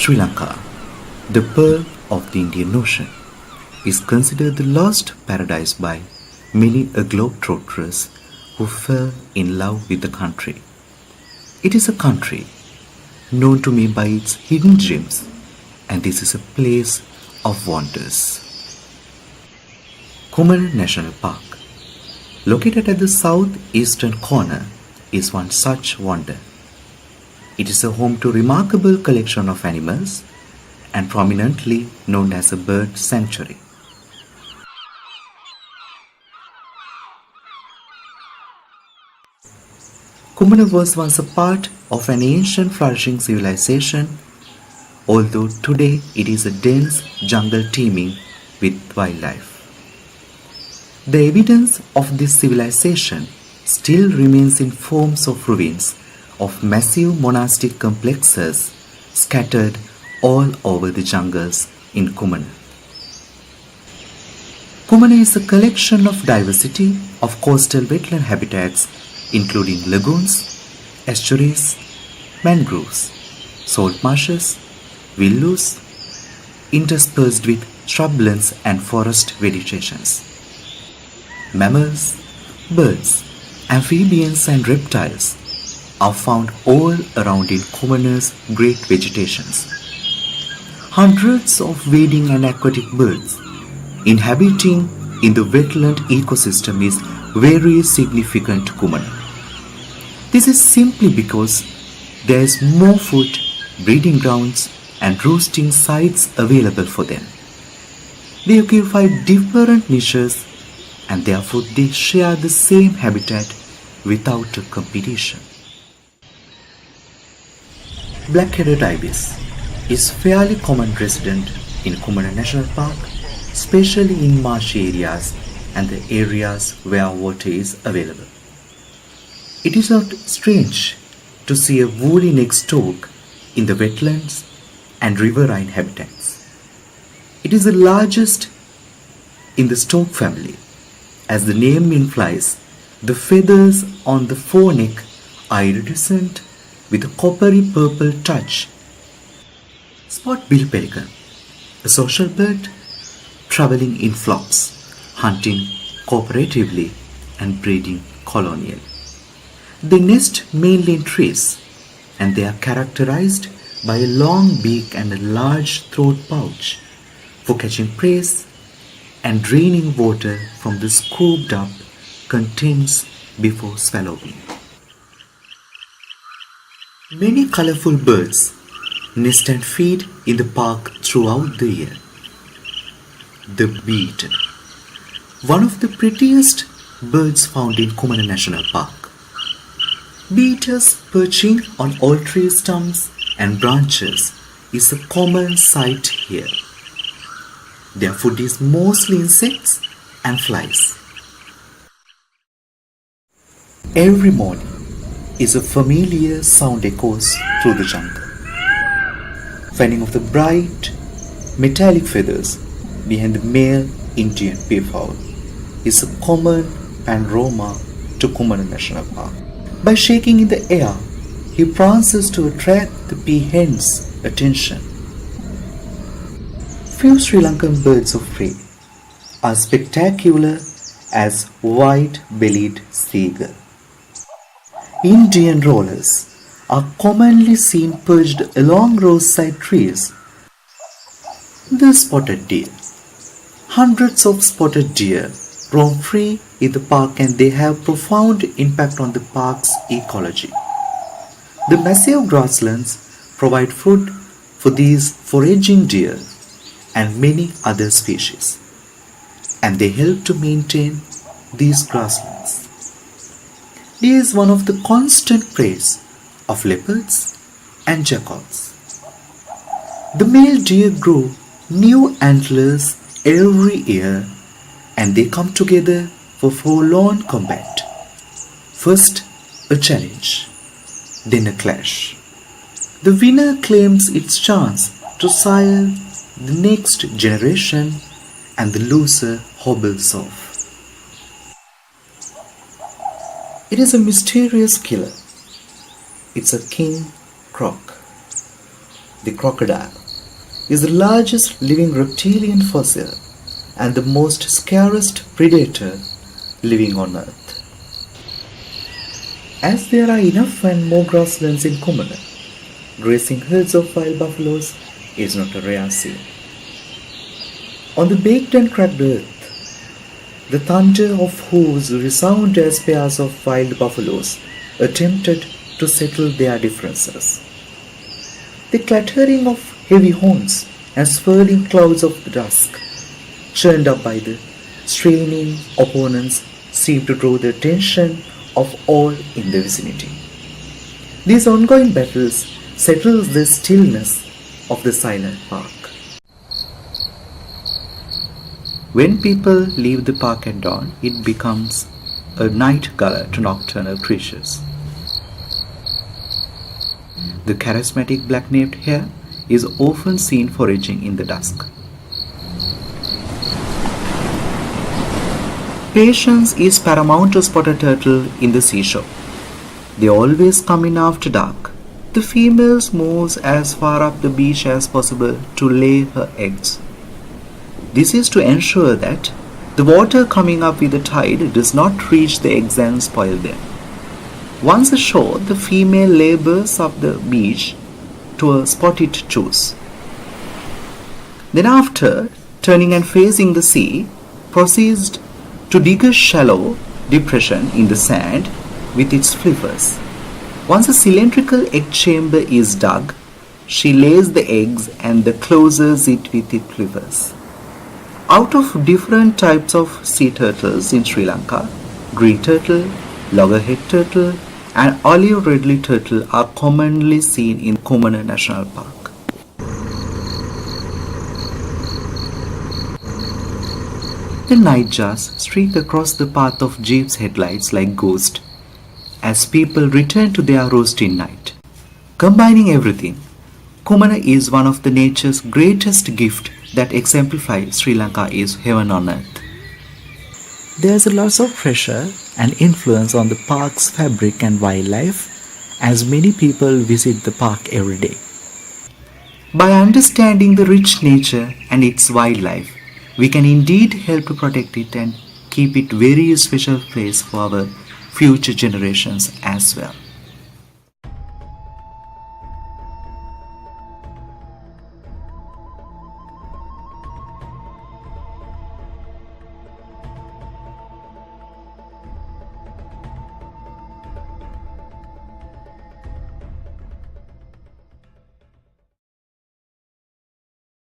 Sri Lanka, the pearl of the Indian Ocean, is considered the lost paradise by many a globetrotters who fell in love with the country. It is a country known to me by its hidden gems, and this is a place of wonders. Kumana National Park, located at the southeastern corner, is one such wonder. It is a home to remarkable collection of animals and prominently known as a bird sanctuary. Kumana was once a part of an ancient flourishing civilization, although today it is a dense jungle teeming with wildlife. The evidence of this civilization still remains in forms of ruins of massive monastic complexes scattered all over the jungles in Kumana. Kumana is a collection of diversity of coastal wetland habitats including lagoons, estuaries, mangroves, salt marshes, willows, interspersed with shrublands and forest vegetations. Mammals, birds, amphibians and reptiles are found all around in Kumana's great vegetations. Hundreds of wading and aquatic birds inhabiting in the wetland ecosystem is very significant to Kumana. This is simply because there is more food, breeding grounds and roosting sites available for them. They occupy different niches and therefore they share the same habitat without a competition. Black-headed ibis is fairly common resident in Kumana National Park, especially in marshy areas and the areas where water is available. It is not strange to see a woolly-necked stork in the wetlands and riverine habitats. It is the largest in the stork family. As the name implies, the feathers on the foreneck are iridescent with a coppery purple touch. Spot-billed pelican, a social bird traveling in flocks, hunting cooperatively and breeding colonially. They nest mainly in trees and they are characterized by a long beak and a large throat pouch for catching prey and draining water from the scooped up contents before swallowing. Many colorful birds nest and feed in the park throughout the year. The bee-eater, one of the prettiest birds found in Kumana National Park. Bee-eaters perching on all tree stumps and branches is a common sight here. Their food is mostly insects and flies. Every morning is a familiar sound echoes through the jungle. Fanning of the bright metallic feathers behind the male Indian peafowl is a common panorama to Kumana National Park. By shaking in the air, he prances to attract the peahen's attention. Few Sri Lankan birds of prey are spectacular as white-bellied seagull. Indian rollers are commonly seen perched along roadside trees. The spotted deer. Hundreds of spotted deer roam free in the park and they have profound impact on the park's ecology. The massive grasslands provide food for these foraging deer and many other species, and they help to maintain these grasslands. Deer is one of the constant preys of leopards and jackals. The male deer grow new antlers every year and they come together for forlorn combat. First a challenge, then a clash. The winner claims its chance to sire the next generation and the loser hobbles off. It is a mysterious killer. It's a king croc. The crocodile is the largest living reptilian fossil and the most scariest predator living on Earth. As there are enough and more grasslands in Kumana, grazing herds of wild buffaloes is not a rare scene. On the baked and cracked earth, the thunder of hooves resound as pairs of wild buffaloes attempted to settle their differences. The clattering of heavy horns and swirling clouds of dusk, churned up by the straining opponents, seem to draw the attention of all in the vicinity. These ongoing battles settle the stillness of the silent park. When people leave the park at dawn, it becomes a night gala to nocturnal creatures. The charismatic black-naped hare is often seen foraging in the dusk. Patience is paramount to spot a turtle in the seashore. They always come in after dark. The female moves as far up the beach as possible to lay her eggs. This is to ensure that the water coming up with the tide does not reach the eggs and spoil them. Once ashore, the female labors up the beach to a spot it chooses. Then after turning and facing the sea, proceeds to dig a shallow depression in the sand with its flippers. Once a cylindrical egg chamber is dug, she lays the eggs and closes it with its flippers. Out of different types of sea turtles in Sri Lanka, green turtle, loggerhead turtle, and olive ridley turtle are commonly seen in Kumana National Park. The nightjars streak across the path of jeeps' headlights like ghosts as people return to their roasting night. Combining everything, Kumana is one of the nature's greatest gifts that exemplify Sri Lanka is heaven on earth. There is a lot of pressure and influence on the park's fabric and wildlife as many people visit the park every day. By understanding the rich nature and its wildlife, we can indeed help to protect it and keep it very special place for our future generations as well.